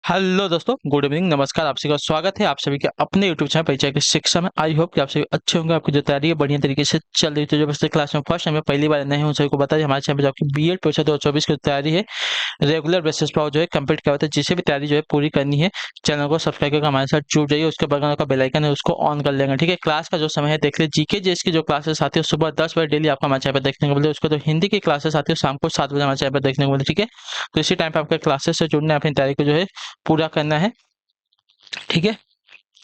Hello दोस्तों, good evening, नमस्कार। आप सभी का स्वागत है आप सभी के अपने यूट्यूब चैनल परिचय की शिक्षा में। आई होप कि आप सभी अच्छे होंगे, आपकी जो तैयारी है बढ़िया तरीके से चल रही है। तो जो बच्चे क्लास में फर्स्ट हमें पहली बार नए हैं उन सभी को बता दें, हमारे चैनल पर जो आपकी बीएड परीक्षा 2024 की तैयारी है रेगुलर बेसिस पर जो है कंप्लीट करवाते हैं। जिसे भी तैयारी जो है पूरी करनी है, चैनल को सब्सक्राइब करके हमारे साथ जुड़ जाइए। उसके बगल का बेल आइकन है उसको ऑन कर लेंगे, ठीक है। क्लास का जो समय है देख लीजिए, जीके जेएस की जो क्लासेस आती है सुबह 10 बजे डेली आपका हमारे चैनल पर देखने को मिलती है। उसको जो हिंदी की क्लासेस आती है शाम को 7 बजे हमारे चैनल पर देखने को मिलती है, ठीक है। तो इसी टाइम पर आपके क्लासेस से जुड़ना है, अपनी तैयारी को जो है पूरा करना है, ठीक है।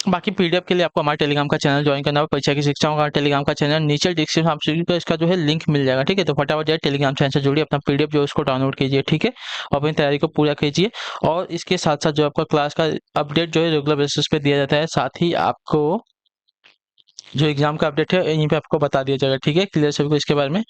बाकी पीडीएफ के लिए आपको हमारे टेलीग्राम का चैनल ज्वाइन करना होगा। परीक्षा की शिक्षाओं का टेलीग्राम का चैनल नीचे डिस्क्रिप्शन आप सभी को इसका जो है लिंक मिल जाएगा, ठीक है। तो फटाफट जाए टेलीग्राम चैनल से जुड़िए, अपना पीडीएफ जो है उसको डाउनलोड कीजिए, ठीक है। और अपनी तैयारी को पूरा कीजिए। और इसके साथ साथ जो आपका क्लास का अपडेट जो है रेगुलर बेसिस पे दिया जाता है, साथ ही आपको जो एग्जाम का अपडेट है यहीं पे आपको बता दिया जाएगा, ठीक है। क्लियर सभी को इसके बारे में।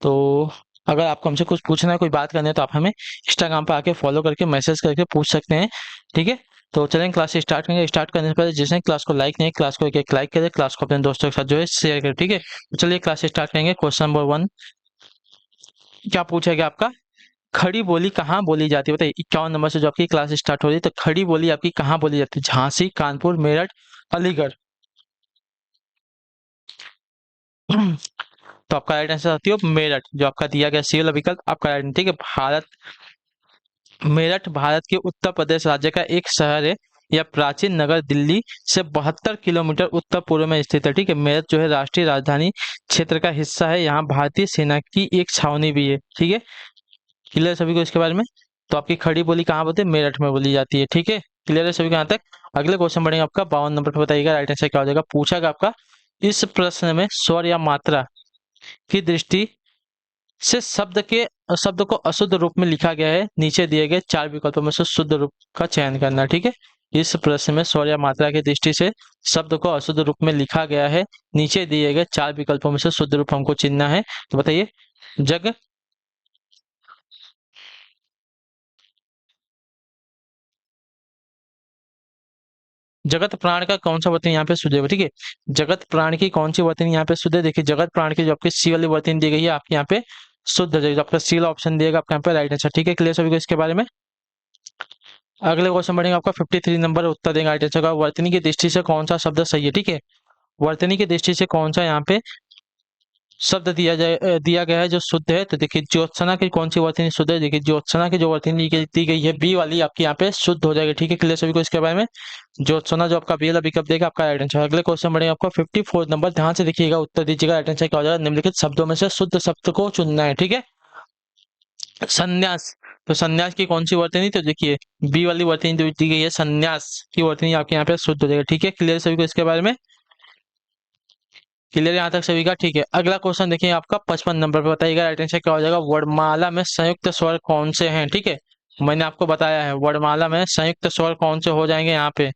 तो अगर आपको हमसे कुछ पूछना है, कोई बात करनी है, तो आप हमें इंस्टाग्राम पे आके फॉलो करके मैसेज करके पूछ सकते हैं, ठीक है। तो चलें क्लास स्टार्ट करेंगे। स्टार्ट करने से पहले जिसने क्लास को लाइक नहीं, क्लास को एक लाइक करें, क्लास को अपने दोस्तों के साथ जो है शेयर करें, ठीक है। तो चलिए क्लास स्टार्ट करेंगे। क्वेश्चन नंबर 1 क्या पूछा गया आपका? खड़ी बोली कहाँ बोली जाती है? बताइए, 51 नंबर से जो आपकी क्लास स्टार्ट हो रही है, तो खड़ी बोली आपकी कहाँ बोली जाती है? झांसी, कानपुर, मेरठ, अलीगढ़। तो आपका राइट आंसर आती है मेरठ, जो आपका दिया गया सी वाला विकल्प आपका राइट, ठीक है। भारत मेरठ भारत के उत्तर प्रदेश राज्य का एक शहर है। यह प्राचीन नगर दिल्ली से 72 किलोमीटर उत्तर पूर्व में स्थित है, ठीक है। मेरठ जो है राष्ट्रीय राजधानी क्षेत्र का हिस्सा है। यहाँ भारतीय सेना की एक छावनी भी है, ठीक है। क्लियर सभी को इसके बारे में? तो आपकी खड़ी बोली कहाँ बोलते हैं? मेरठ में बोली जाती है, ठीक है। क्लियर है सभी को यहाँ तक? अगले क्वेश्चन बढ़ेंगे आपका 52 नंबर पर। बताइएगा राइट आंसर क्या हो जाएगा। पूछा गया आपका इस प्रश्न में स्वर या मात्रा की दृष्टि से शब्द को अशुद्ध रूप में लिखा गया है। नीचे दिए गए 4 विकल्पों में से शुद्ध रूप का चयन करना, ठीक है। इस प्रश्न में स्वर या मात्रा की दृष्टि से शब्द को अशुद्ध रूप में लिखा गया है। नीचे दिए गए 4 विकल्पों में से शुद्ध रूप हमको चुनना है। तो बताइए, जग जगत प्राण का कौन सा वर्तनी यहाँ पे शुद्ध है, ठीक है। जगत प्राण की कौन सी वर्तनी यहाँ पे शुद्ध है? देखिए, जगत प्राण की जो आपकी सी वाली वर्तनी दी गई है आपके यहाँ पे शुद्ध है। जो आपका सी वाला ऑप्शन दिएगा आपके यहाँ पे राइट आंसर, ठीक है। क्लियर सभी को इसके बारे में? अगले क्वेश्चन बढ़ेंगे आपका 53 नंबर उत्तर देंगे राइट आंसर का। वर्तनी की दृष्टि से कौन सा शब्द सही है, ठीक है। वर्तनी की दृष्टि से कौन सा यहाँ पे शब्द दिया गया है जो शुद्ध है? तो देखिए, ज्योत्सना की कौन सी वर्तनी शुद्ध है? देखिए, ज्योत्सना की जो वर्तनी दी गई है बी वाली आपकी यहाँ पे शुद्ध हो जाएगी, ठीक है। क्लियर सभी को इसके बारे में? ज्योत्सना जो आपका बी वाला विकल्प देगा आपका राइट आंसर। अगले क्वेश्चन बढ़ेगा आपका 54 नंबर। ध्यान से देखिएगा, उत्तर दीजिएगा। राइट आंसर क्या हो जाएगा? निम्नलिखित शब्दों में से शुद्ध शब्द को चुनना है, ठीक है। संन्यास, तो संन्यास की कौन सी वर्तनी? तो देखिए, बी वाली वर्तनी जो दी गई है संन्यास की वर्तनी आपके यहाँ पे शुद्ध हो जाएगी, ठीक है। क्लियर सभी को इसके बारे में? क्लियर यहाँ तक सभी का? ठीक है। अगला क्वेश्चन देखिए आपका 55 नंबर पे। बताइएगा राइट आंसर क्या हो जाएगा। वर्णमाला में संयुक्त स्वर कौन से हैं, ठीक है। मैंने आपको बताया है वर्णमाला में संयुक्त स्वर कौन से हो जाएंगे यहाँ पे।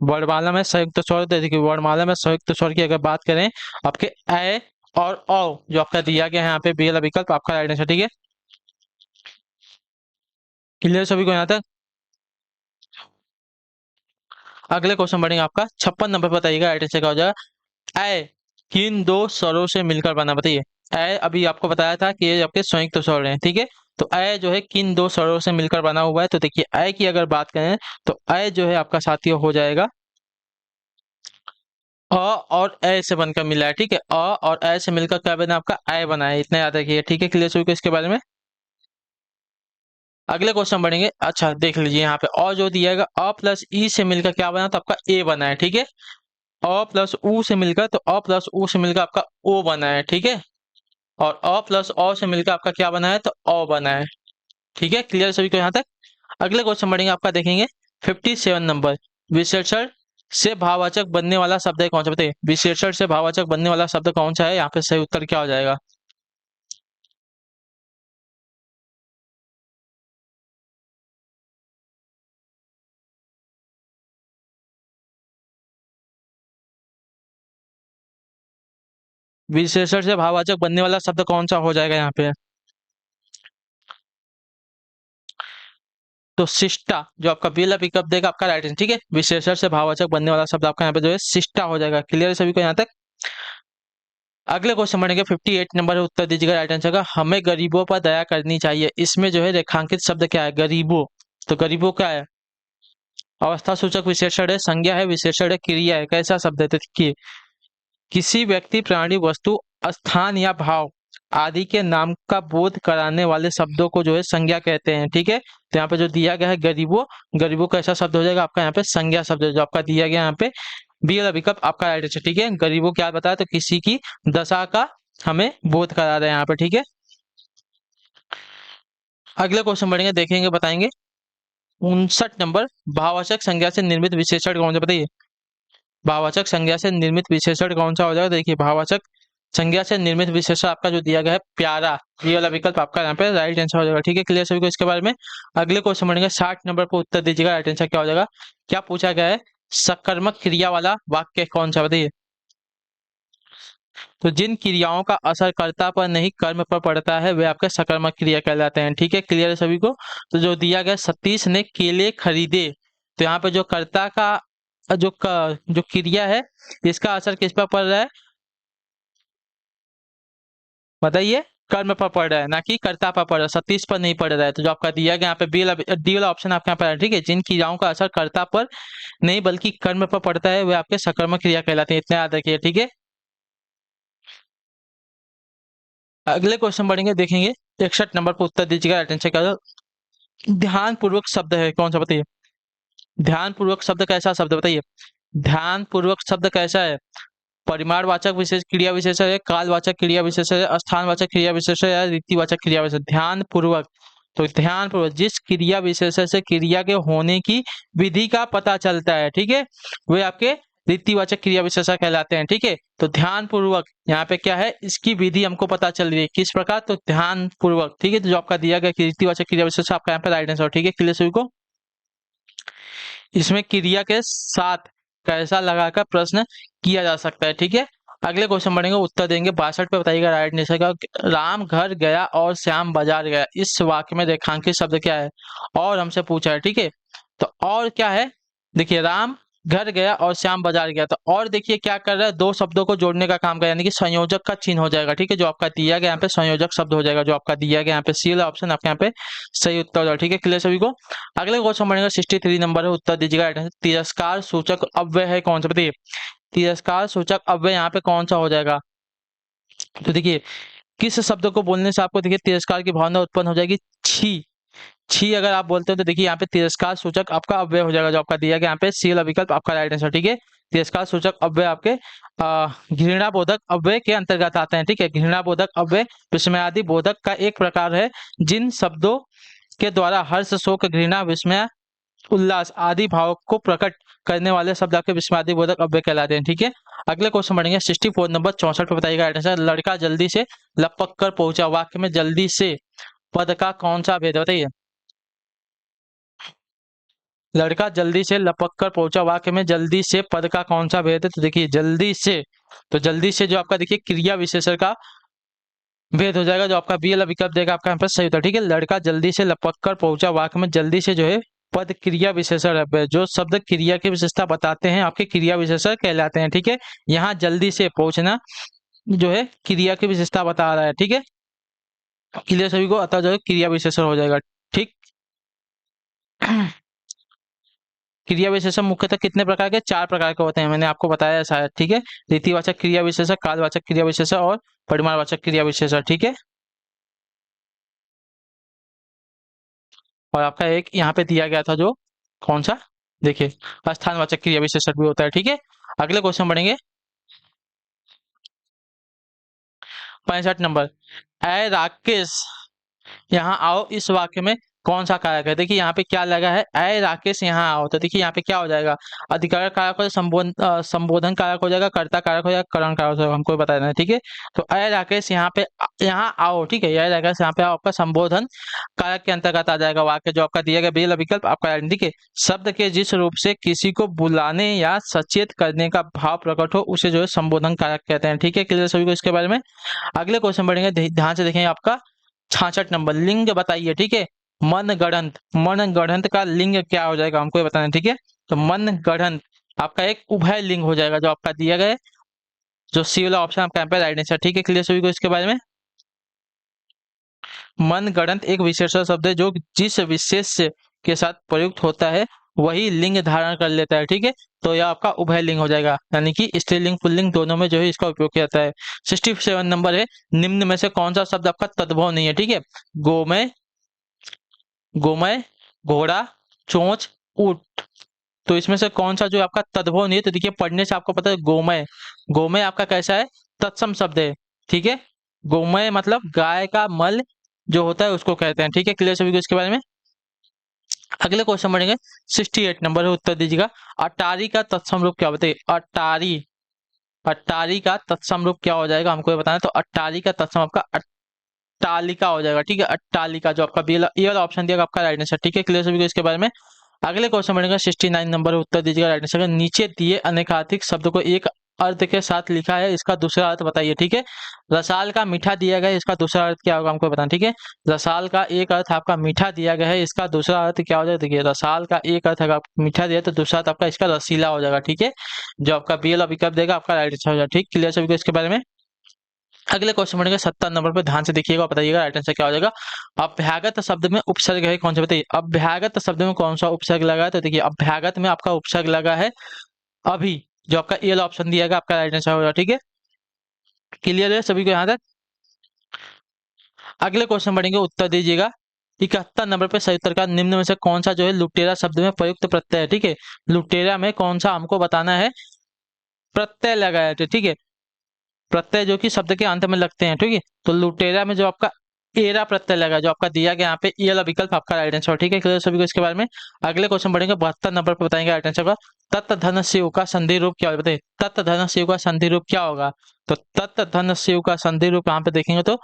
वर्णमाला में संयुक्त स्वर, तो देखिए वर्णमाला में संयुक्त स्वर की अगर बात करें, आपके ए और औ जो आपका दिया गया है यहाँ पे बी वाला विकल्प आपका राइट आंसर, ठीक है। क्लियर सभी को यहाँ तक? अगले क्वेश्चन बढ़ेंगे आपका 56 नंबर पर। बताइएगा राइट आंसर क्या हो जाएगा। ए किन दो स्वरों से मिलकर बना? बताइए। ए अभी आपको बताया था कि ये आपके संयुक्त स्वर हैं, ठीक है। तो ए जो है किन दो स्वरों से मिलकर बना हुआ है? तो देखिए, ए की अगर बात करें तो ए जो है आपका साथियों हो जाएगा अ और ए से बनकर मिला है, ठीक है। अ और ए से मिलकर क्या बना? आपका ए बना है, इतना याद रखिए, ठीक है। क्लियर सभी को इसके बारे में? अगले क्वेश्चन बढ़ेंगे। अच्छा देख लीजिए यहाँ पे और जो दिया गया अ प्लस ई से मिलकर क्या बना? तो आपका ए बना है, ठीक है। अ प्लस ऊ से मिलकर, तो अ प्लस ऊ से मिलकर आपका ओ बना है, ठीक है। और अ प्लस अ से मिलकर आपका क्या बना है? तो अ बना है, ठीक है। क्लियर सभी को यहाँ तक? अगले क्वेश्चन बढ़ेंगे आपका देखेंगे 57 नंबर। विशेषण से भाववाचक बनने वाला शब्द है कौन सा? बताइए, विशेषण से भाववाचक बनने वाला शब्द कौन सा है? यहाँ पे सही उत्तर क्या हो जाएगा? विशेषण से भाववाचक बनने वाला शब्द कौन सा हो जाएगा यहाँ पे? तो शिष्टा जो आपका बिल पिकअप देगा आपका राइट आंसर, ठीक है। विशेषण से भाववाचक बनने वाला शब्द आपका यहाँ पे जो है शिष्टा हो जाएगा। क्लियर है सभी को यहाँ तक? अगले क्वेश्चन बढ़ेंगे 58 नंबर उत्तर दीजिएगा राइट आंसर का। हमें गरीबों पर दया करनी चाहिए, इसमें जो है रेखांकित शब्द क्या है? गरीबों। तो गरीबों क्या है? अवस्था सूचक विशेषण है, संज्ञा है, विशेषण है, क्रिया है, कैसा शब्द है? तो देखिए, किसी व्यक्ति, प्राणी, वस्तु, स्थान या भाव आदि के नाम का बोध कराने वाले शब्दों को जो है संज्ञा कहते हैं। ठीक है, तो यहाँ पे जो दिया गया है गरीबों, गरीबों कैसा शब्द हो जाएगा आपका? यहाँ पे संज्ञा शब्द जो आपका दिया गया यहाँ पे बी वाला विकल्प आपका राइट आंसर। ठीक है, गरीबों क्या बताया? तो किसी की दशा का हमें बोध करा रहे हैं यहाँ पे। ठीक है, अगले क्वेश्चन बढ़ेंगे, देखेंगे, बताएंगे। 59 नंबर, भाववाचक संज्ञा से निर्मित विशेषण कौन सा? बताइए, भाववाचक संज्ञा से निर्मित विशेषण कौन सा हो जाएगा? देखिए, भाववाचक संज्ञा से निर्मित विशेषण आपका जो दिया गया है प्यारा, ये वाला विकल्प आपका यहाँ पे राइट आंसर हो जाएगा। ठीक है, क्लियर सभी को इसके बारे में। अगले क्वेश्चन बढ़ेंगे, 60 नंबर पर उत्तर दीजिएगा, राइट आंसर क्या हो जाएगा? क्या पूछा गया है? सकर्मक क्रिया वाला वाक्य कौन सा? बताइए। तो जिन क्रियाओं का असर कर्ता पर नहीं कर्म पर पड़ता है वे आपके सकर्मक क्रिया कहलाते हैं। ठीक है, क्लियर है सभी को। तो जो दिया गया, सतीश ने केले खरीदे, तो यहाँ पे जो कर्ता का जो क्रिया है, इसका असर किस पर पड़ रहा है? बताइए। कर्म पर पड़ रहा है, ना कि कर्ता पर पड़ रहा है, सतीश पर नहीं पड़ रहा है। तो जो आपका दिया गया यहाँ पे डी वाला ऑप्शन आपके यहाँ पर है। ठीक है, जिन क्रियाओं का असर कर्ता पर नहीं बल्कि कर्म पर पड़ता है वे आपके सकर्मक क्रिया कहलाते हैं, इतना याद रखिए। ठीक है, अगले क्वेश्चन बढ़ेंगे, देखेंगे। 61 नंबर पर उत्तर दीजिएगा, अटेंशन का ध्यान पूर्वक शब्द है कौन सा? बताइए। ध्यान पूर्वक शब्द कैसा शब्द? बताइए, ध्यान पूर्वक शब्द कैसा है? परिमाणवाचक विशेष क्रिया विशेषण है, कालवाचक क्रिया विशेषण है, स्थानवाचक क्रिया विशेषण या रीतिवाचक क्रिया विशेषण? ध्यान पूर्वक। तो ध्यान पूर्वक जिस क्रिया विशेषण से क्रिया के होने की विधि का पता चलता है, ठीक है, वे आपके रीतिवाचक क्रिया विशेषण कहलाते हैं। ठीक है, तो ध्यान पूर्वक यहाँ पे क्या है? इसकी विधि हमको पता चल रही है, किस प्रकार? तो ध्यान पूर्वक। ठीक है, तो जो आपका दिया गया रीतिवाचक क्रिया विशेषण आपका यहाँ पे राइट आंसर। ठीक है, क्लियर सभी को। इसमें क्रिया के साथ कैसा लगाकर प्रश्न किया जा सकता है। ठीक है, अगले क्वेश्चन बढ़ेंगे, उत्तर देंगे। 62 पे बताइएगा राइट आंसर का। राम घर गया और श्याम बाजार गया, इस वाक्य में रेखांकित शब्द क्या है? और हमसे पूछा है। ठीक है, तो और क्या है? देखिए, राम घर गया और श्याम बाजार गया, तो और देखिए क्या कर रहा है? दो शब्दों को जोड़ने का काम कर, यानी कि संयोजक का चिन्ह हो जाएगा। ठीक है, जो आपका दिया गया यहाँ पे संयोजक शब्द हो जाएगा, जो आपका दिया गया यहाँ पे सी वाला ऑप्शन आपके यहाँ पे सही उत्तर हो जाएगा। ठीक है, क्लियर सभी को। अगले क्वेश्चन बढ़ेगा, 63 नंबर है, उत्तर दीजिएगा। तिरस्कार सूचक अव्यय है कौन सा? बताइए, तिरस्कार सूचक अव्यय यहाँ पे कौन सा हो जाएगा? तो देखिए, किस शब्द को बोलने से आपको देखिए तिरस्कार की भावना उत्पन्न हो जाएगी? छी। छी अगर आप बोलते हो तो देखिए यहाँ पे तिरस्कार सूचक आपका अव्यय हो जाएगा, जो आपका दिया गया यहाँ पे सी वाला विकल्प आपका राइट आंसर। ठीक है, तिरस्कार सूचक अव्यय आपके घृणा बोधक अव्यय के अंतर्गत आते हैं। ठीक है, घृणा बोधक अव्यय विस्मयादि बोधक का एक प्रकार है, जिन शब्दों के द्वारा हर्ष, शोक, घृणा, विस्मय, उल्लास आदि भाव को प्रकट करने वाले शब्द आपके विस्मयादि बोधक अव्यय कहलाते हैं। ठीक है, अगले क्वेश्चन बढ़ेंगे, 64 नंबर 64 पे बताइएगा राइट आंसर। लड़का जल्दी से लपक कर पहुंचा, वाक्य में जल्दी से पद का कौन सा भेद? बताइए। लड़का जल्दी से लपक कर पहुंचा, वाक्य में जल्दी से पद का कौन सा भेद है? तो देखिए, जल्दी से, तो जल्दी से जो आपका देखिए क्रिया विशेषण का भेद हो जाएगा, जो आपका बी वाला विकल्प देगा आपका यहाँ पर सही होता है। ठीक है, लड़का जल्दी से लपक कर पहुंचा, वाक्य में जल्दी से जो है पद क्रिया विशेषण है, जो शब्द क्रिया की विशेषता बताते हैं आपके क्रिया विशेषण कहलाते हैं। ठीक है, यहाँ जल्दी से पहुंचना जो है क्रिया की विशेषता बता रहा है। ठीक है, क्लियर सभी को, अतः जो है क्रिया विशेषण हो जाएगा। ठीक, क्रिया विशेषण मुख्यतः कितने प्रकार के? 4 प्रकार के होते हैं, मैंने आपको बताया शायद। ठीक है, रीतिवाचक क्रिया विशेषण, कालवाचक क्रिया विशेषण और परिमाणवाचक क्रिया विशेषण। ठीक है, और आपका एक यहाँ पे दिया गया था जो कौन सा? देखिए, स्थानवाचक क्रिया विशेषण भी होता है। ठीक है, अगले क्वेश्चन बढ़ेंगे, 65 नंबर। ऐ राकेश यहाँ आओ, इस वाक्य में कौन सा कारक है? देखिए यहाँ पे क्या लगा है? ऐ राकेश यहाँ आओ, तो देखिए यहाँ पे क्या हो जाएगा? अधिकार कारक हो जाएगा, संबोधन कारक हो जाएगा, कर्ता कारक हो जाएगा, करण कारक हो जाएगा, हमको बता देना है। ठीक है, तो ऐ राकेश यहाँ पे यहाँ आओ। ठीक है, ऐ राकेश यहाँ पे आओ आपका संबोधन कारक के अंतर्गत आ जाएगा वाक्य, जो आपका दिया गया बी वाला विकल्प आपका। ठीक है, शब्द के जिस रूप से किसी को बुलाने या सचेत करने का भाव प्रकट हो उसे जो है संबोधन कारक कहते हैं। ठीक है, क्लियर सभी को इसके बारे में। अगले क्वेश्चन बढ़ेंगे, ध्यान से देखेंगे, आपका 66 नंबर। लिंग बताइए। ठीक है, मन गढ़ंत, मन गढ़ंत का लिंग क्या हो जाएगा हमको ये बताना है। ठीक है, तो मन गढ़ंत आपका एक उभय लिंग हो जाएगा, जो आपका दिया गया है, जो सी वाला ऑप्शन आपका यहाँ पे राइट आंसर। ठीक है, क्लियर सभी को इसके बारे में। मनगढ़ंत एक विशेषण शब्द है जो जिस विशेष के साथ प्रयुक्त होता है वही लिंग धारण कर लेता है। ठीक है, तो यह आपका उभय लिंग हो जाएगा, यानी कि स्त्रीलिंग पुल्लिंग दोनों में जो है इसका उपयोग किया जाता है। 67 नंबर है, निम्न में से कौन सा शब्द आपका तद्भव नहीं है। ठीक है, गोमय, गोमय, घोड़ा, चोंच, ऊंट, तो इसमें से कौन सा जो आपका तद्भव नहीं है। तो देखिए पढ़ने से आपको पता है गोमय, गोमय आपका कैसा है, तत्सम शब्द है। ठीक है, गोमय मतलब गाय का मल जो होता है उसको कहते हैं। ठीक है, क्लियर सभी को इसके बारे में। अगले क्वेश्चन बढ़ेंगे, 68 नंबर है, उत्तर दीजिएगा। अटारी का तत्सम रूप क्या बताइए। अटारी, अटारी का तत्सम रूप क्या हो जाएगा हमको ये बताना है। तो अटारी का तत्सम आपका अट्टालिका हो जाएगा। ठीक है, अट्टालिका जो आपका बी वाला ऑप्शन दिया आपका राइट आंसर। ठीक है, क्लियर सभी को इसके बारे में। अगले क्वेश्चन बढ़ेगा, 69 नंबर है, उत्तर दीजिएगा राइट आंसर। नीचे दिए अनेकाधिक शब्द को एक अर्थ के साथ लिखा है, इसका दूसरा अर्थ बताइए। ठीक है, रसाल का मीठा दिया गया है, इसका दूसरा अर्थ क्या होगा हमको बताना। ठीक है, रसाल का एक अर्थ आपका मीठा दिया गया है, इसका दूसरा अर्थ क्या हो जाएगा। देखिए रसाल का एक अर्थ अगर मीठा दिया तो दूसरा अर्थ आपका इसका रसीला हो जाएगा। ठीक है, जो आपका बी वाला विकल्प देगा आपका राइट आंसर हो जाएगा। ठीक, क्लियर सभी को इसके बारे में। अगले क्वेश्चन बढ़ेगा 70 नंबर पर, ध्यान से देखिएगा, बताइएगा राइट आंसर क्या हो जाएगा। अभ्यागत शब्द में उपसर्ग है कौन सा बताइए। अभ्यागत शब्द में कौन सा उपसर्ग लगा है। तो देखिए अभ्यागत में आपका उपसर्ग लगा है अभी, जो आपका ए ऑप्शन दिया गया आपका राइट आंसर होगा। ठीक है, क्लियर है सभी को यहाँ तक। अगले क्वेश्चन बढ़ेंगे, उत्तर दीजिएगा। 71 नंबर पे सही उत्तर का निम्न में से कौन सा जो है लुटेरा शब्द में प्रयुक्त प्रत्यय है। ठीक है, लुटेरा में कौन सा हमको बताना है प्रत्यय लगाया है। ठीक है, प्रत्यय जो कि शब्द के अंत में लगते हैं। ठीक है, तो लुटेरा में जो आपका एरा प्रत्यय लगा जो आपका दिया गया यहाँ पे ये वाला विकल्प आपका राइट आंसर। ठीक है, क्लियर सभी को इसके बारे में। अगले क्वेश्चन बढ़ेंगे, 72 नंबर पर बताएंगे राइट आंसर का। तत् धन शिव का संधि रूप क्या होगा बताइए। तत् धन शिव का संधि रूप क्या होगा। तो तत् धन शिव का संधि रूप यहाँ पे देखेंगे तो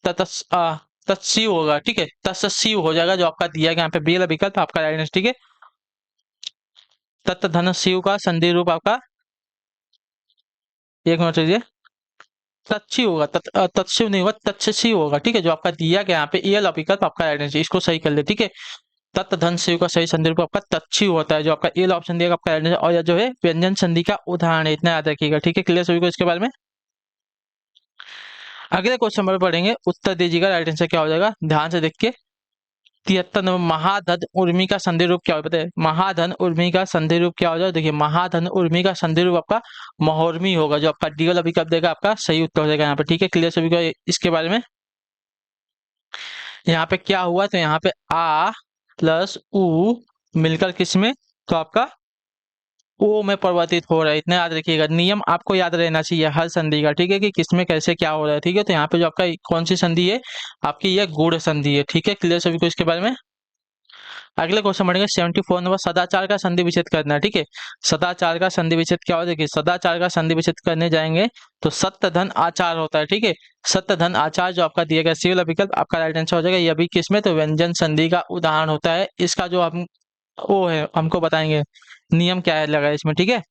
तत्शिव होगा। ठीक है, तत्शिव हो जाएगा, जो आपका दिया गया यहाँ पे बी वाला विकल्प आपका राइट आंसर। ठीक है, तत् धन शिव का संधि रूप आपका, एक मिनट लीजिए, तत्शिव होगा, तत्शिव नहीं होगा, तत्शिव होगा। ठीक है, जो आपका दिया गया यहाँ पे ये विकल्प आपका राइट आंसर, इसको सही कर ले। ठीक है, तत् धन शिव का सही संदर्भ आपका तत्शिव होता है, जो आपका ए ऑप्शन दिया आपका राइट आंसर। और यह जो है व्यंजन संधि का उदाहरण है, इतना याद रखिएगा। ठीक है, क्लियर सभी को इसके बारे में। अगले क्वेश्चन पर पढ़ेंगे, उत्तर दीजिएगा राइट आंसर क्या हो जाएगा, ध्यान से देख के। 73 नंबर, महाधन उर्मी का संधि रूप क्या हो बताए। महाधन उर्मी का संधि रूप क्या हो जाएगा। देखिए महाधन उर्मी का संधि रूप आपका महोर्मी होगा, जो आपका डी वाला विकल्प देगा आपका सही उत्तर हो जाएगा यहाँ पे। ठीक है, क्लियर सभी को इसके बारे में। यहाँ पे क्या हुआ, तो यहाँ पे आ प्लस उ मिलकर किसमें, तो आपका ओ में परिवर्तित हो रहा है, इतना याद रखिएगा। नियम आपको याद रहना चाहिए हर संधि का। ठीक है, कि किसमें कैसे क्या हो रहा है। ठीक है, तो यहाँ पे जो आपका कौन सी संधि है आपकी, यह गुण संधि है। ठीक है, क्लियर सभी को इसके बारे में। अगले क्वेश्चन बढ़ेंगे, 74 नंबर, सदाचार का संधि विच्छेद करना है। ठीक है, सदाचार का संधि विच्छेद क्या हो, देखिए सदाचार का संधि विच्छेद करने जाएंगे तो सत्य धन आचार होता है। ठीक है, सत्य धन आचार जो आपका दिया गया सी वाला विकल्प आपका राइट आंसर हो जाएगा। यह भी किसमें, तो व्यंजन संधि का उदाहरण होता है। इसका जो हम वो है हमको बताएंगे नियम क्या है लगा इसमें। ठीक है,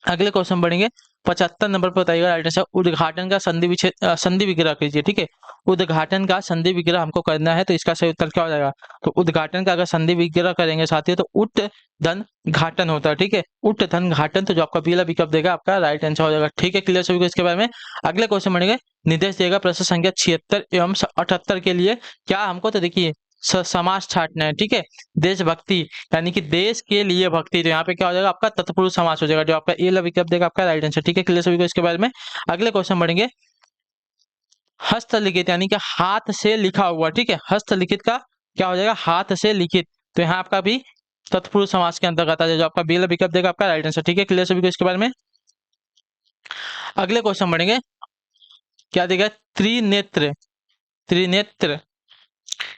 अगले क्वेश्चन बढ़ेंगे, 75 नंबर पर बताइएगा राइट आंसर। उद्घाटन का संधि विच्छेद संधि विग्रह कीजिए। ठीक है, उद्घाटन का संधि विग्रह हमको करना है, तो इसका सही उत्तर क्या हो जाएगा। तो उद्घाटन का अगर संधि विग्रह करेंगे साथियों तो उट धन घाटन होता है। ठीक है, उट धन घाटन, तो जो आपका पीला विकल्प देगा आपका राइट आंसर हो जाएगा। ठीक है, क्लियर सभी को इसके बारे में। अगले क्वेश्चन बढ़ेंगे, निर्देश देगा प्रश्न संख्या 76 एवं 78 के लिए क्या हमको, तो देखिए समास छाटना है। ठीक है, देशभक्ति यानी कि देश के लिए भक्ति, तो यहाँ पे क्या हो जाएगा आपका तत्पुरुष समास हो जाएगा, जो आपका ए विकल्प देगा आपका राइट आंसर। ठीक है, क्लियर सभी को इसके बारे में। अगले क्वेश्चन बढ़ेंगे, हस्तलिखित यानी कि हाथ से लिखा हुआ। ठीक है, हस्तलिखित का क्या हो जाएगा, हाथ से लिखित, तो यहाँ आपका भी तत्पुरुष समास के अंतर्गत आ जाएगा, जो आपका बी विकल्प देगा आपका राइट आंसर। ठीक है, क्लियर सभी को इसके बारे में। अगले क्वेश्चन बढ़ेंगे, क्या देगा, त्रिनेत्र, त्रिनेत्र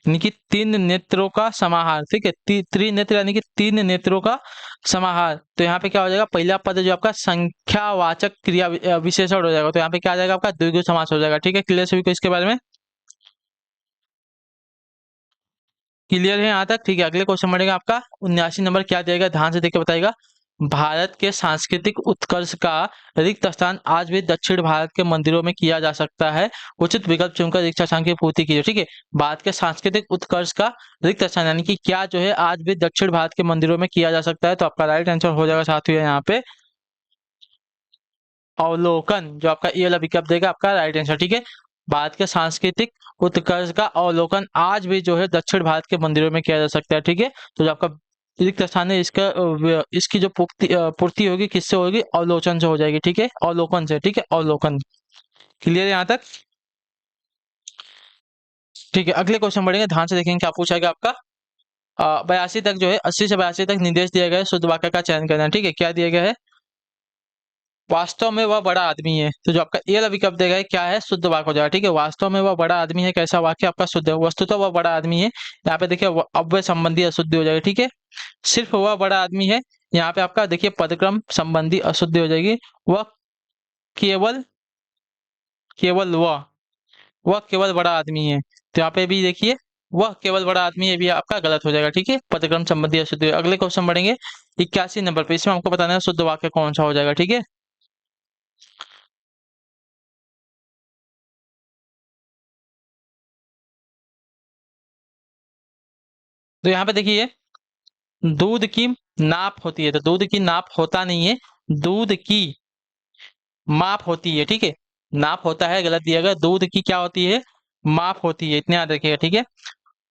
यानी कि तीन नेत्रों का समाहार। ठीक है, त्रिनेत्र यानी कि तीन नेत्रों का समाहार, तो यहाँ पे क्या हो जाएगा, पहला पद जो आपका संख्यावाचक क्रिया विशेषण हो जाएगा, तो यहाँ पे क्या आ जाएगा आपका द्विगु समास हो जाएगा। ठीक है, क्लियर सभी को इसके बारे में, क्लियर है यहाँ तक। ठीक है, अगले क्वेश्चन बढ़ेगा आपका 79 नंबर, क्या दिएगा ध्यान से देख के बताइएगा। भारत के सांस्कृतिक उत्कर्ष का रिक्त स्थान आज भी दक्षिण भारत के मंदिरों में किया जा सकता है, उचित विकल्प चुनकर इच्छाशंका की पूर्ति कीजिए। ठीक है, भारत के सांस्कृतिक उत्कर्ष का रिक्त स्थान यानी कि क्या जो है आज भी दक्षिण भारत के मंदिरों में किया जा सकता है, तो आपका राइट आंसर हो जाएगा साथियों यहाँ पे अवलोकन, जो आपका ये वाला विकल्प देगा आपका राइट आंसर। ठीक है, भारत के सांस्कृतिक उत्कर्ष का अवलोकन आज भी जो है दक्षिण भारत के मंदिरों में किया जा सकता है। ठीक है, तो जो आपका रिक्त स्थान है इसका इसकी जो पूर्ति होगी किससे होगी, अवलोकन से हो जाएगी। ठीक है, अवलोकन से। ठीक है, अवलोकन। क्लियर है यहाँ तक? ठीक है, अगले क्वेश्चन बढ़ेंगे, ध्यान से देखेंगे क्या पूछा गया आपका। 82 तक जो है 80 से 82 तक निर्देश दिया गया है शुद्ध वाक्य का चयन करना है। ठीक है, क्या दिया गया है, वास्तव में वह बड़ा आदमी है। तो जो आपका ए वाला विकल्प देगा है क्या है, शुद्ध वाक्य हो जाएगा। ठीक है, वास्तव में वह बड़ा आदमी है, कैसा वाक्य आपका शुद्ध है, वस्तुतः वह बड़ा आदमी है। यहाँ पे देखिए अव्यय संबंधी अशुद्धि हो जाएगी। ठीक है, सिर्फ वह बड़ा आदमी है, यहाँ पे आपका देखिए पदक्रम संबंधी अशुद्धि हो जाएगी। वह केवल केवल वह केवल बड़ा आदमी है, तो यहाँ पे भी देखिए वह केवल बड़ा आदमी है, भी आपका गलत हो जाएगा। ठीक है, पदक्रम संबंधी अशुद्धि। अगले क्वेश्चन बढ़ेंगे 81 नंबर पे, इसमें हमको बताना है शुद्ध वाक्य कौन सा हो जाएगा। ठीक है, तो यहाँ पे देखिए दूध की नाप होती है, तो दूध की नाप होता नहीं है, दूध की माप होती है। ठीक है, नाप होता है गलत दिया गया, दूध की क्या होती है, माप होती है, इतने याद रखिएगा। ठीक है,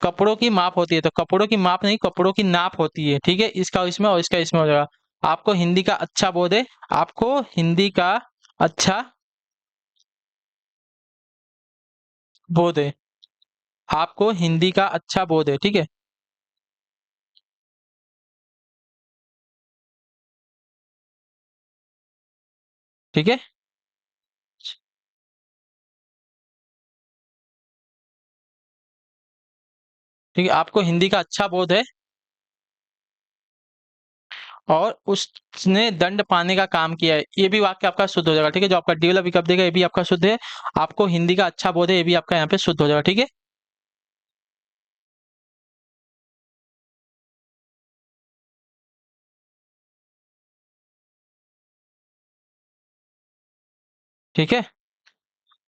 कपड़ों की माप होती है, तो कपड़ों की माप नहीं, कपड़ों की नाप होती है। ठीक है, इसका इसमें और इसका इसमें हो जाएगा। आपको हिंदी का अच्छा बोध है, आपको हिंदी का अच्छा बोध है, आपको हिंदी का अच्छा बोध है। ठीक है, ठीक है, ठीक है, आपको हिंदी का अच्छा बोध है और उसने दंड पाने का काम किया है, ये भी वाक्य आपका शुद्ध हो जाएगा। ठीक है, जो आपका डी वाला विकल्प देगा ये भी आपका शुद्ध है, आपको हिंदी का अच्छा बोध है, ये भी आपका यहाँ पे शुद्ध हो जाएगा। ठीक है, ठीक है,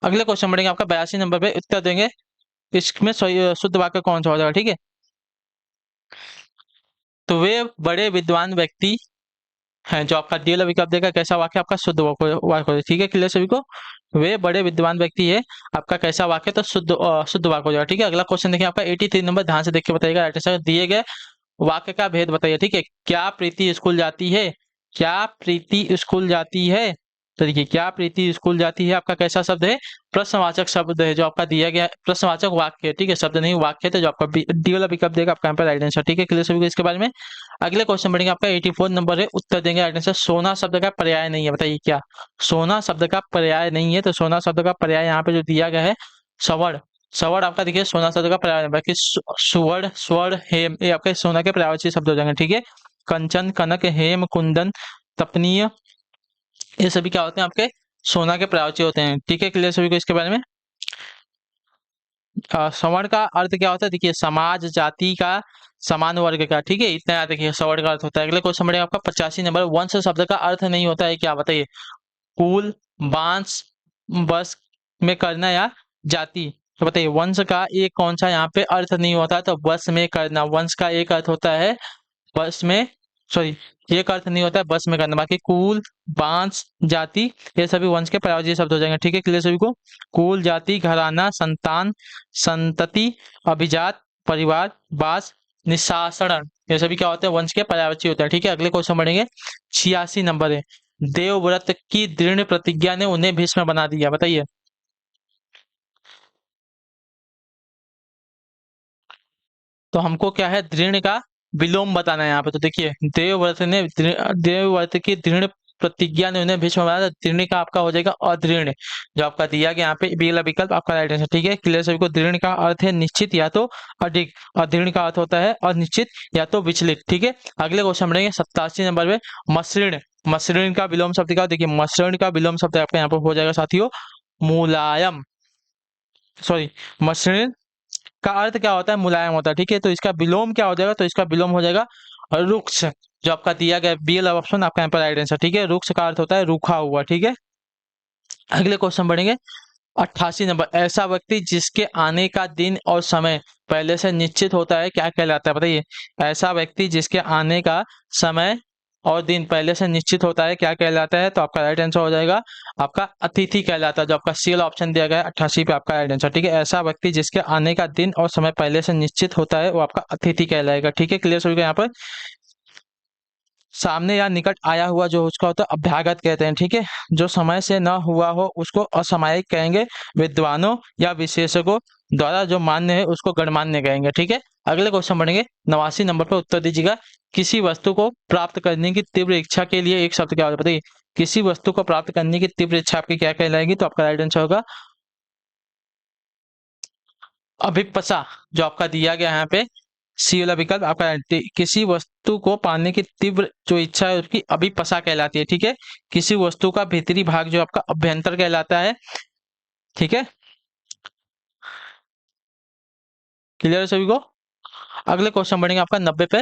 अगले क्वेश्चन बढ़ेंगे आपका 82 नंबर पे, उत्तर देंगे इसमें शुद्ध वाक्य कौन सा हो जाएगा। ठीक है, तो वे बड़े विद्वान व्यक्ति हैं, जो आपका डी वाला विकल्प देगा कैसा वाक्य आपका शुद्ध वाक्य हो। ठीक है, क्लियर सभी को, वे बड़े विद्वान व्यक्ति है, आपका कैसा वाक्य, तो शुद्ध वाक्य हो जाएगा। ठीक है, अगला क्वेश्चन देखिए आपका 83 नंबर, ध्यान से देख के बताइएगा राइट आंसर दिए गए वाक्य का भेद बताइए। ठीक है, क्या प्रीति स्कूल जाती है, क्या प्रीति स्कूल जाती है, तो देखिए क्या प्रीति स्कूल जाती है आपका कैसा शब्द है, प्रश्नवाचक शब्द है, जो आपका दिया गया है, प्रश्नवाचक वाक्य है। ठीक है, शब्द नहीं वाक्य है, तो जो आपका डी वाला विकल्प देगा आपका यहाँ पर राइट आंसर। ठीक है, क्लियर सभी को इसके बारे में। अगले क्वेश्चन बढ़ेंगे आपका 84 नंबर है, उत्तर देंगे राइट आंसर। सोना शब्द का पर्याय नहीं है, बताइए क्या, सोना शब्द का पर्याय नहीं है, तो सोना शब्द का पर्याय यहाँ पे जो दिया गया है स्वर्ण। स्वर्ण आपका देखिए सोना शब्द का पर्याय, बाकी सुवर्ण स्वर्ण हेम ये आपके सोना के पर्यायवाची शब्द हो जाएंगे। ठीक है, कंचन कनक हेम कुंदन तपनीय, ये सभी क्या होते हैं आपके सोना के पर्यायवाची होते हैं। ठीक है, क्लियर सभी को इसके बारे में। सवर्ण का अर्थ क्या होता है, देखिए समाज जाति का समान वर्ग का। ठीक है, इतना याद रखिए सवर्ण का अर्थ होता है। अगले क्वेश्चन बढ़ेगा आपका 85 नंबर, वंश शब्द का अर्थ नहीं होता है क्या, बताइए, कुल बांस बस में करना या जाति, तो बताइए वंश का एक कौन सा यहाँ पे अर्थ नहीं होता, तो बस में करना, वंश का एक अर्थ होता है बस में, सॉरी एक अर्थ नहीं होता है बस में करना, बाकी कुल बांस जाति ये सभी वंश के पर्यायवाची शब्द हो जाएंगे। ठीक है, क्लियर सभी को, कुल जाति घराना संतान संतति अभिजात परिवार बास निशासरण, ये सभी क्या होते हैं वंश के पर्यायवाची होते हैं। ठीक है, अगले क्वेश्चन बढ़ेंगे 86 नंबर है, देवव्रत की दृढ़ प्रतिज्ञा ने उन्हें भीष्म बना दिया, बताइए, तो हमको क्या है दृढ़ का विलोम बताना है यहाँ पे। तो देखिए देवव्रत की दृढ़ प्रतिज्ञा ने उन्हें भीष्म बनाया, तो दृढ़ का आपका हो जाएगा अदृढ़, जो आपका दिया गया यहाँ पे बी वाला विकल्प आपका राइट आंसर। ठीक है, क्लियर सभी को, दृढ़ का अर्थ है निश्चित या तो अधिक, अदृढ़ का अर्थ होता है अनिश्चित या तो विचलित। ठीक है, अगले क्वेश्चन बढ़ेंगे 87 नंबर पे, मसृण, मसृण का विलोम शब्द का, देखिए मसृण का विलोम शब्द आपका यहाँ पर हो जाएगा साथियों मुलायम, सॉरी मसृण का अर्थ क्या होता है, मुलायम होता है। ठीक है, तो इसका विलोम क्या हो जाएगा, तो इसका विलोम हो जाएगा रुक्ष, जो आपका दिया गया बी वाला ऑप्शन आपका यहाँ पर राइट आंसर। ठीक है, रुक्ष का अर्थ होता है रूखा हुआ। ठीक है, अगले क्वेश्चन बढ़ेंगे 88 नंबर, ऐसा व्यक्ति जिसके आने का दिन और समय पहले से निश्चित होता है क्या कहलाता है, बताइए, ऐसा व्यक्ति जिसके आने का समय और दिन पहले से निश्चित होता है क्या कहलाता है, तो आपका राइट आंसर हो जाएगा आपका अतिथि कहलाता है। जो आपका सी वाला ऑप्शन दिया गया है 88 पे आपका राइट आंसर। ठीक है, ऐसा व्यक्ति जिसके आने का दिन और समय पहले से निश्चित होता है वो आपका अतिथि कहलाएगा। ठीक है, क्लियर हो गया यहाँ पर। सामने या निकट आया हुआ जो उसका होता है अभ्यागत कहते हैं। ठीक है, जो समय से न हुआ हो उसको असामयिक कहेंगे। विद्वानों या विशेषज्ञों द्वारा जो मान्य है उसको गणमान्य कहेंगे। ठीक है, अगले क्वेश्चन बढ़ेंगे 89 नंबर पर, उत्तर दीजिएगा। किसी वस्तु को प्राप्त करने की तीव्र इच्छा के लिए एक शब्द क्या होता है, बताइए। किसी वस्तु को प्राप्त करने की तीव्र इच्छा आपकी क्या कहलाएगी, तो आपका राइट आंसर होगा अभिप्सा। जो आपका दिया गया है यहाँ पे सी वाला विकल्प आपका किसी वस्तु को पाने की तीव्र जो इच्छा है उसकी अभिपसा कहलाती है। ठीक है, किसी वस्तु का भीतरी भाग जो आपका अभ्यंतर कहलाता है। ठीक है, क्लियर है सभी को। अगले क्वेश्चन बढ़ेंगे आपका 90 पे।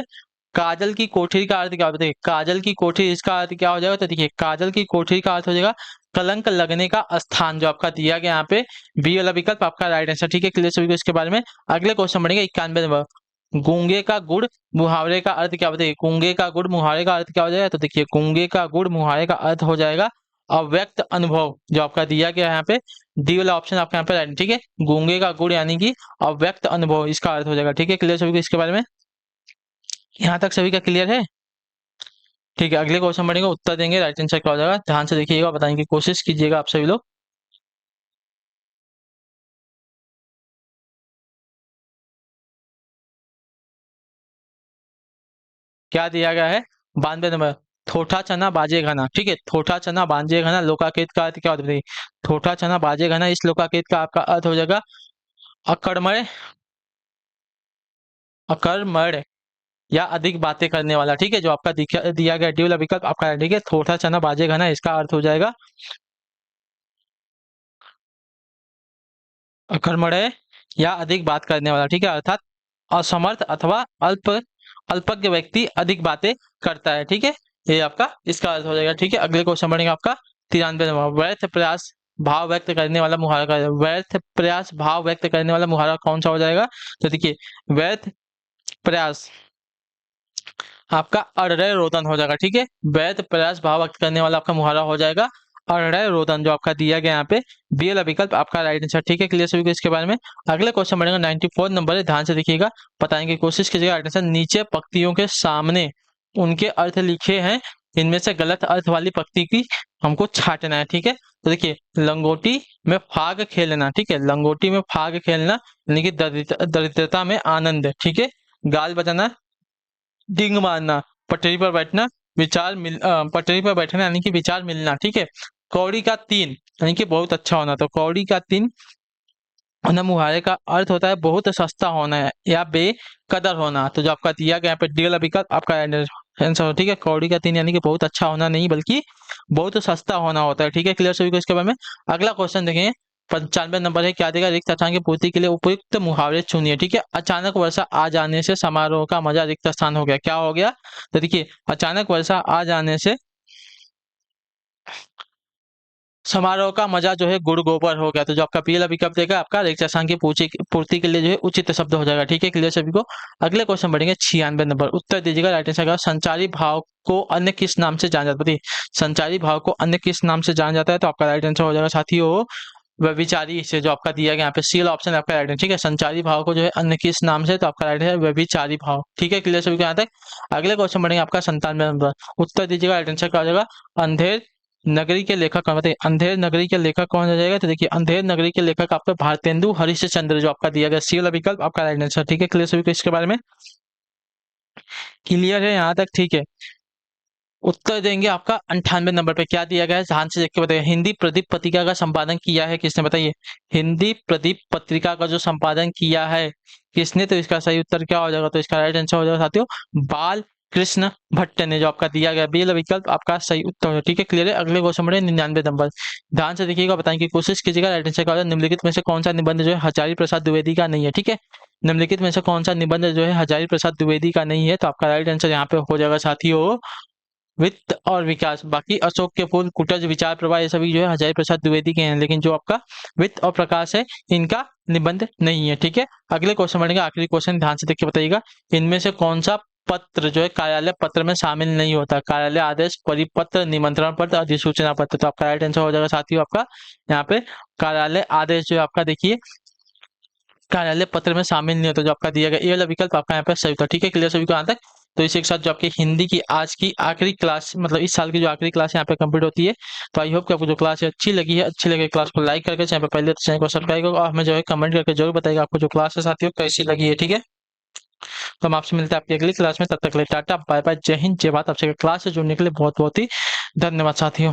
काजल की कोठरी का अर्थ क्या होता है, काजल की कोठरी इसका अर्थ क्या हो जाएगा, तो देखिए काजल की कोठरी का अर्थ हो जाएगा कलंक लगने का स्थान। जो आपका दिया गया यहाँ पे बी वाला विकल्प आपका राइट आंसर। ठीक है, क्लियर सभी को इसके बारे में। अगले क्वेश्चन बढ़ेंगे 91 नंबर। गूंगे का गुड़ मुहावरे का अर्थ क्या बताइए। गूंगे का गुड़ मुहावरे का अर्थ क्या हो जाएगा, तो देखिए गूंगे का गुड़ मुहावरे का अर्थ हो जाएगा अव्यक्त अनुभव। जो आपका दिया गया है यहाँ पे डी वाला ऑप्शन आपके यहाँ पे राइट। ठीक है, गूंगे का गुड़ यानी कि अव्यक्त अनुभव इसका अर्थ हो जाएगा। ठीक है, क्लियर सभी को इसके बारे में। यहाँ तक सभी का क्लियर है। ठीक है, अगले क्वेश्चन बढ़ेगा, उत्तर देंगे राइट आंसर क्या हो जाएगा, ध्यान से देखिएगा, बताने की कोशिश कीजिएगा आप सभी लोग। क्या दिया गया है 92 नंबर। थोथा चना बाजे घना। ठीक है, थोथा चना बाजे घना लोकाकेत का अर्थ क्या होता है। थोथा चना बाजे घना इस लोकाकेत का आपका अर्थ हो जाएगा अकर्मण्य, अकर्मण्य या अधिक बातें करने वाला। ठीक है, जो आपका दिया गया डी वाला विकल्प आपका है। ठीक है, थोथा चना बाजे घना इसका अर्थ हो जाएगा अकर्मण्य या अधिक बात करने वाला। ठीक है, अर्थात असमर्थ अथवा अल्पज्ञ व्यक्ति अधिक बातें करता है। ठीक है, ये आपका इसका अर्थ हो जाएगा। ठीक है, अगले क्वेश्चन बढ़ेंगे आपका 93 नंबर। व्यर्थ प्रयास भाव व्यक्त करने वाला मुहावरा का, व्यर्थ प्रयास भाव व्यक्त करने वाला मुहावरा कौन सा हो जाएगा, तो देखिए व्यर्थ प्रयास आपका अरण्य रोदन हो जाएगा। ठीक है, व्यर्थ प्रयास भाव व्यक्त करने वाला आपका मुहावरा हो जाएगा अरण्य रोदन। जो आपका दिया गया यहाँ पे बी वाला विकल्प आपका राइट आंसर। ठीक है, क्लियर सभी को इसके बारे में। अगले क्वेश्चन बढ़ेगा 94 नंबर है, ध्यान से देखिएगा, बताने की कोशिश कीजिएगा राइट आंसर। नीचे पंक्तियों के सामने उनके अर्थ लिखे हैं, इनमें से गलत अर्थ वाली पंक्ति की हमको छांटना है। ठीक है, तो देखिए लंगोटी में फाग खेलना। ठीक है, लंगोटी में फाग खेलना यानी कि दरिद्रता में आनंद। ठीक है, गाल बजाना, डींग मारना, पटरी पर बैठना, पटरी पर बैठना यानी कि विचार मिलना। ठीक है, कौड़ी का तीन यानी कि बहुत अच्छा होना। तो कौड़ी का तीन होना मुहावरे का अर्थ होता है बहुत सस्ता होना है या बेकदर होना। तो जो आपका दिया गया यहाँ पे डी वाला विकल्प आपका आंसर। ठीक है, कौड़ी का तीन यानी कि बहुत अच्छा होना नहीं बल्कि बहुत सस्ता होना होता है। ठीक है, क्लियर सभी को इसके बारे में। अगला क्वेश्चन देखें 95 नंबर है, क्या देगा, रिक्त स्थान की पूर्ति के लिए उपयुक्त मुहावरे चुनिए। ठीक है, अचानक वर्षा आ जाने से समारोह का मजा रिक्त स्थान हो गया। क्या हो गया, तो देखिए अचानक वर्षा आ जाने से समारोह का मजा जो है गुड़ गोबर हो गया। तो जो आपका पीएल विकल्प देगा आपका रिक्त स्थान की पूर्ति के लिए जो है उचित शब्द हो जाएगा। ठीक है, क्लियर सभी को। अगले क्वेश्चन बढ़ेंगे 96 नंबर, उत्तर दीजिएगा राइट आंसर का। संचारी भाव को अन्य किस नाम से जाना जाता है, संचारी भाव को अन्य किस नाम से जाना जाता है, तो आपका राइट आंसर हो जाएगा साथियों व्यभिचारी से। जो आपका दिया गया यहाँ पे सी वाला ऑप्शन आपका राइट है। ठीक है, संचारी भाव को जो है अन्य किस नाम से, तो आपका राइट है व्यभिचारी भाव। ठीक है, क्लियर सभी को यहाँ तक। अगले क्वेश्चन बढ़ेंगे आपका 97 नंबर, उत्तर दीजिएगा राइट आंसर क्या हो जाएगा। अंधेर नगरी के लेखक कौन, बताइए अंधेर नगरी के लेखक कौन हो जाएगा, तो देखिए अंधेर नगरी के लेखक आपका भारतेंदु हरिश्चंद्र। जो आपका दिया गया सी वाला विकल्प आपका राइट आंसर। ठीक है, क्लियर सभी को इसके बारे में क्लियर है यहाँ तक। ठीक है, उत्तर देंगे आपका 98 नंबर पे, क्या दिया गया है ध्यान से देख के बताइए। हिंदी प्रदीप पत्रिका का संपादन किया है किसने, बताइए हिंदी प्रदीप पत्रिका का जो संपादन किया है किसने, तो इसका सही उत्तर क्या हो जाएगा, तो इसका राइट आंसर हो जाएगा साथियों बाल कृष्ण भट्ट ने। जो आपका दिया गया बी विकल्प आपका सही उत्तर है। ठीक है, क्लियर है। अगले क्वेश्चन बढ़े 99 नंबर, ध्यान से देखिएगा, बताने की कोशिश कीजिएगा राइट आंसर क्या होगा। निम्नलिखित में से कौन सा निबंध जो है हजारी प्रसाद द्विवेदी का नहीं है। ठीक है, निम्नलिखित में से कौन सा निबंध जो है हजारी प्रसाद द्विवेदी का नहीं है, तो आपका राइट आंसर यहाँ पे हो जाएगा साथियों वित्त और विकास। बाकी अशोक के फूल, कुटज, विचार प्रवाह ये सभी जो है हजारी प्रसाद द्विवेदी के हैं, लेकिन जो आपका वित्त और प्रकाश है इनका निबंध नहीं है। ठीक है, अगले क्वेश्चन बढ़ेगा, आखिरी क्वेश्चन ध्यान से देख के बताइएगा, इनमें से कौन सा पत्र जो है कार्यालय पत्र में शामिल नहीं होता। कार्यालय आदेश, परिपत्र, निमंत्रण पत्र, अधिसूचना पत्र। तो आपका राइट आंसर हो जाएगा साथियों आपका यहाँ पे कार्यालय आदेश जो है आपका देखिए कार्यालय पत्र में शामिल नहीं होता, जो आपका दिया गया ये वाला विकल्प आपका यहाँ पे सही था। ठीक है, क्लियर सभी को यहाँ तक। तो इसी के साथ जो आपकी हिंदी की आज की आखिरी क्लास मतलब इस साल की जो आखिरी क्लास यहाँ पे कंप्लीट होती है। तो आई होप कि आपको जो क्लास है अच्छी लगी है। अच्छी लगे क्लास को लाइक करके चैनल पर पहले तो चैनल को सब्सक्राइब करो और हमें जो है कमेंट करके जरूर बताइएगा आपको जो क्लास है साथियों कैसी लगी है। ठीक है, तो हम आपसे मिलते हैं आपकी अगली क्लास में। तब तक के लिए टाटा बाय बाय, जय हिंद, जय भारत। आपसे क्लास से जुड़ने के लिए बहुत बहुत ही धन्यवाद साथियों।